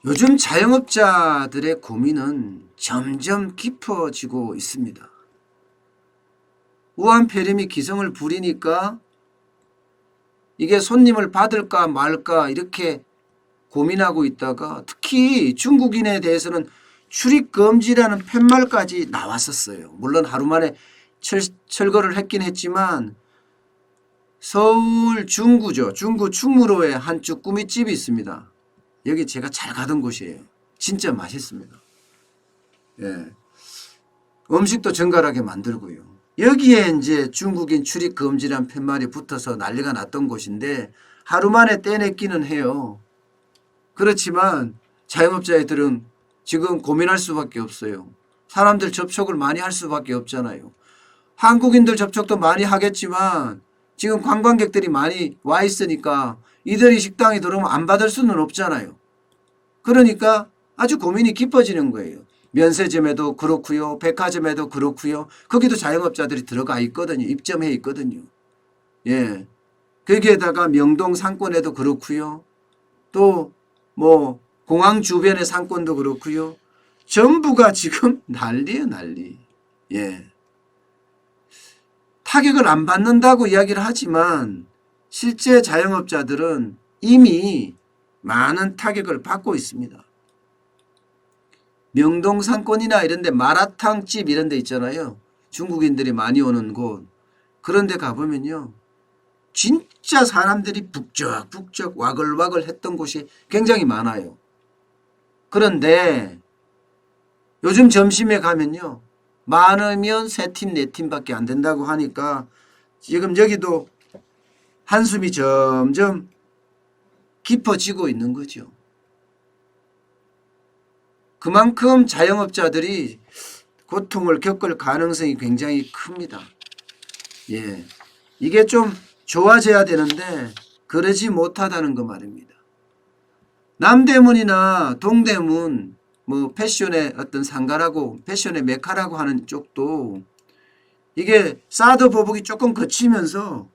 요즘 자영업자들의 고민은 점점 깊어지고 있습니다. 우한폐렴이 기승을 부리니까 이게 손님을 받을까 말까 이렇게 고민하고 있다가 특히 중국인에 대해서는 출입금지라는 팻말까지 나왔었어요. 물론 하루 만에 철거를 했긴 했지만 서울 중구죠. 중구 충무로에 한 쭈꾸미집이 있습니다. 여기 제가 잘 가던 곳이에요. 진짜 맛있습니다. 예. 음식도 정갈하게 만들고요. 여기에 이제 중국인 출입 금지란 팻말이 붙어서 난리가 났던 곳인데 하루 만에 떼냈기는 해요. 그렇지만 자영업자들은 지금 고민할 수밖에 없어요. 사람들 접촉을 많이 할 수밖에 없잖아요. 한국인들 접촉도 많이 하겠지만 지금 관광객들이 많이 와 있으니까 이들이 식당에 들어오면 안 받을 수는 없잖아요. 그러니까 아주 고민이 깊어지는 거예요. 면세점에도 그렇고요. 백화점에도 그렇고요. 거기도 자영업자들이 들어가 있거든요. 입점해 있거든요. 예. 거기에다가 명동 상권에도 그렇고요. 또 뭐 공항 주변의 상권도 그렇고요. 전부가 지금 난리예요, 난리. 예. 타격을 안 받는다고 이야기를 하지만 실제 자영업자들은 이미 많은 타격을 받고 있습니다. 명동 상권이나 이런 데 마라탕집 이런 데 있잖아요. 중국인들이 많이 오는 곳. 그런 데 가보면요. 진짜 사람들이 북적북적 와글와글 했던 곳이 굉장히 많아요. 그런데 요즘 점심에 가면요. 많으면 3팀, 4팀밖에 안 된다고 하니까 지금 여기도 한숨이 점점 깊어지고 있는 거죠. 그만큼 자영업자들이 고통을 겪을 가능성이 굉장히 큽니다. 예. 이게 좀 좋아져야 되는데 그러지 못하다는 거 말입니다. 남대문이나 동대문 뭐 패션의 어떤 상가라고 패션의 메카라고 하는 쪽도 이게 사드 보복이 조금 거치면서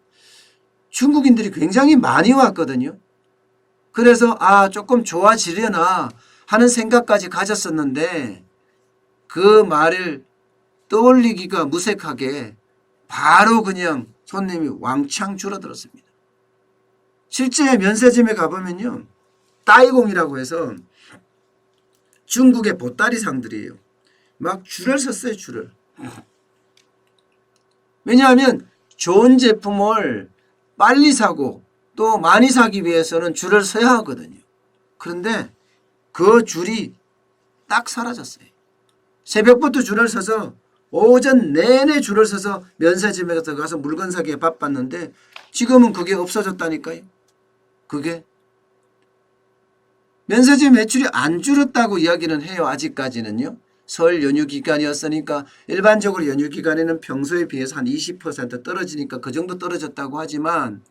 중국인들이 굉장히 많이 왔거든요. 그래서 조금 좋아지려나 하는 생각까지 가졌었는데 그 말을 떠올리기가 무색하게 바로 그냥 손님이 왕창 줄어들었습니다. 실제 면세점에 가보면요. 따이공이라고 해서 중국의 보따리 상들이에요. 막 줄을 섰어요, 줄을. 왜냐하면 좋은 제품을 빨리 사고 또 많이 사기 위해서는 줄을 서야 하거든요. 그런데 그 줄이 딱 사라졌어요. 새벽부터 줄을 서서 오전 내내 줄을 서서 면세점에 가서 물건 사기에 바빴는데 지금은 그게 없어졌다니까요. 그게 면세점 매출이 안 줄었다고 이야기는 해요. 아직까지는요. 설 연휴 기간이었으니까 일반적으로 연휴 기간에는 평소에 비해서 한 20% 떨어지니까 그 정도 떨어졌다고 하지만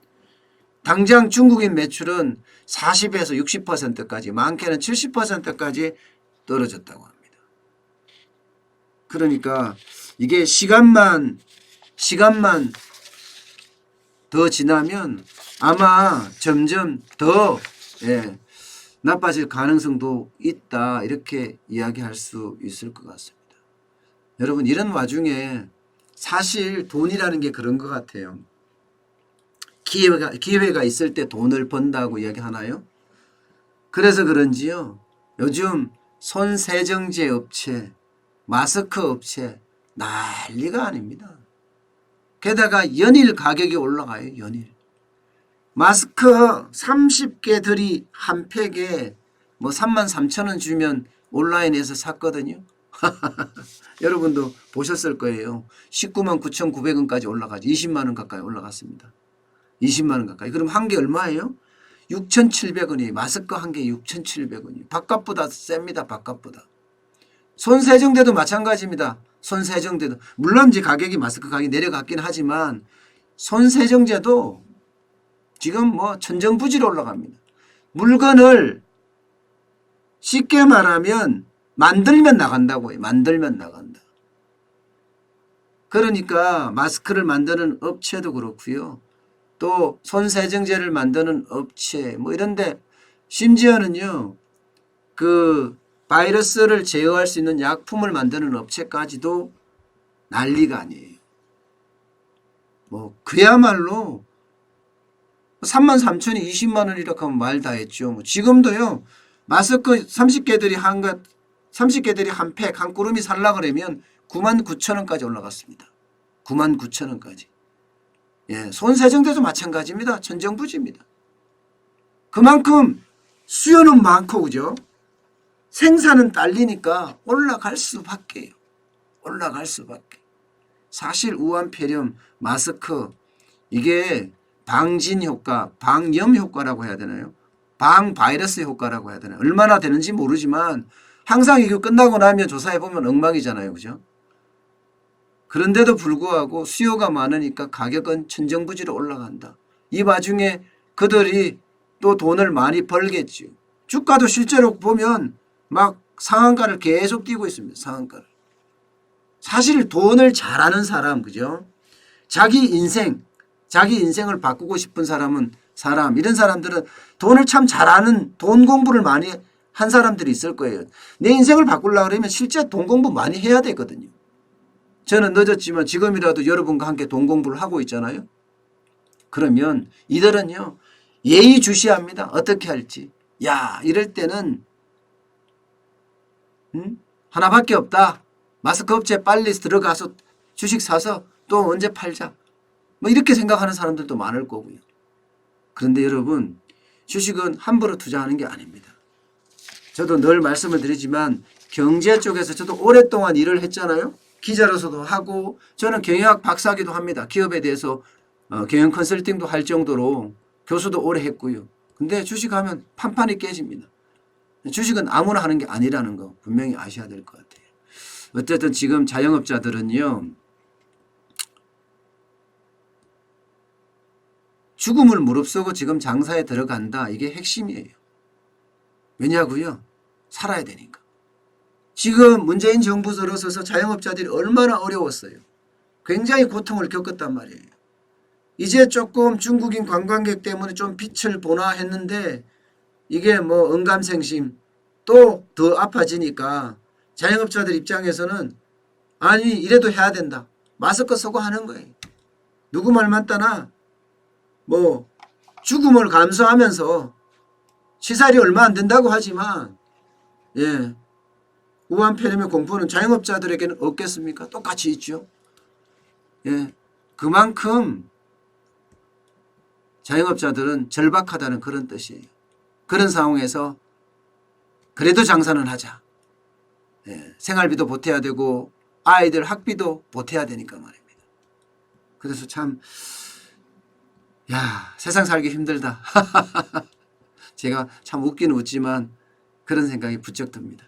당장 중국인 매출은 40에서 60%까지 많게는 70%까지 떨어졌다고 합니다. 그러니까 이게 시간만 더 지나면 아마 점점 더 나빠질 가능성도 있다 이렇게 이야기할 수 있을 것 같습니다. 여러분 이런 와중에 사실 돈이라는 게 그런 것 같아요. 기회가 있을 때 돈을 번다고 이야기하나요? 그래서 그런지요. 요즘 손세정제 업체, 마스크 업체 난리가 아닙니다. 게다가 연일 가격이 올라가요. 연일. 마스크 30개들이 한 팩에 뭐 33,000원 주면 온라인에서 샀거든요. 여러분도 보셨을 거예요. 199,900원까지 올라가죠. 20만 원 가까이 올라갔습니다. 20만 원 가까이. 그럼 한 개 얼마예요? 6,700원이에요. 마스크 한 개 6,700원이에요. 바깥보다 셉니다. 바깥보다. 손세정제도 마찬가지입니다. 손세정제도. 물론 이제 마스크 가격이 내려갔긴 하지만 손세정제도 지금 뭐 천정부지로 올라갑니다. 물건을 쉽게 말하면 만들면 나간다고 해요. 만들면 나간다. 그러니까 마스크를 만드는 업체도 그렇고요. 또 손세정제를 만드는 업체 뭐 이런데 심지어는요. 그 바이러스를 제어할 수 있는 약품을 만드는 업체까지도 난리가 아니에요. 뭐 그야말로 33,000이 20만 원이라고 하면 말 다 했죠. 뭐 지금도요. 마스크 30개들이 한 팩, 한 꾸름이 살라 그러면 99,000원까지 올라갔습니다. 99,000원까지. 예, 손세정제도 마찬가지입니다. 천정부지입니다. 그만큼 수요는 많고 그죠? 생산은 딸리니까 올라갈 수밖에요. 올라갈 수밖에. 사실 우한폐렴, 마스크 이게 방진 효과, 방염 효과라고 해야 되나요? 방바이러스 효과라고 해야 되나요? 얼마나 되는지 모르지만 항상 이거 끝나고 나면 조사해보면 엉망이잖아요. 그죠? 그런데도 불구하고 수요가 많으니까 가격은 천정부지로 올라간다. 이 와중에 그들이 또 돈을 많이 벌겠죠. 주가도 실제로 보면 막 상한가를 계속 띄고 있습니다. 상한가를. 사실 돈을 잘하는 사람, 그죠? 자기 인생을 바꾸고 싶은 사람, 이런 사람들은 돈을 참 잘하는, 돈 공부를 많이 한 사람들이 있을 거예요. 내 인생을 바꾸려고 그러면 실제 돈 공부 많이 해야 되거든요. 저는 늦었지만 지금이라도 여러분과 함께 돈 공부를 하고 있잖아요. 그러면 이들은요, 예의주시합니다. 어떻게 할지. 야, 이럴 때는 하나밖에 없다. 마스크 업체 빨리 들어가서 주식 사서 또 언제 팔자. 뭐 이렇게 생각하는 사람들도 많을 거고요. 그런데 여러분, 주식은 함부로 투자하는 게 아닙니다. 저도 늘 말씀을 드리지만 경제 쪽에서 저도 오랫동안 일을 했잖아요. 기자로서도 하고 저는 경영학 박사기도 합니다. 기업에 대해서 경영 컨설팅도 할 정도로 교수도 오래 했고요. 근데 주식하면 판판이 깨집니다. 주식은 아무나 하는 게 아니라는 거 분명히 아셔야 될 것 같아요. 어쨌든 지금 자영업자들은요. 죽음을 무릅쓰고 지금 장사에 들어간다. 이게 핵심이에요. 왜냐고요? 살아야 되니까. 지금 문재인 정부 들어서서 자영업자들이 얼마나 어려웠어요. 굉장히 고통을 겪었단 말이에요. 이제 조금 중국인 관광객 때문에 좀 빛을 보나 했는데 이게 뭐 언감생심 또 더 아파지니까 자영업자들 입장에서는 아니 이래도 해야 된다. 마스크 쓰고 하는 거예요. 누구 말 맞다나 뭐 죽음을 감수하면서 시살이 얼마 안 된다고 하지만 예, 우한폐렴의 공포는 자영업자들에게는 없겠습니까? 똑같이 있죠. 예, 그만큼 자영업자들은 절박하다는 그런 뜻이에요. 그런 상황에서 그래도 장사는 하자. 예, 생활비도 보태야 되고 아이들 학비도 보태야 되니까 말입니다. 그래서 참 세상 살기 힘들다. 제가 참 웃기는 웃지만 그런 생각이 부쩍 듭니다.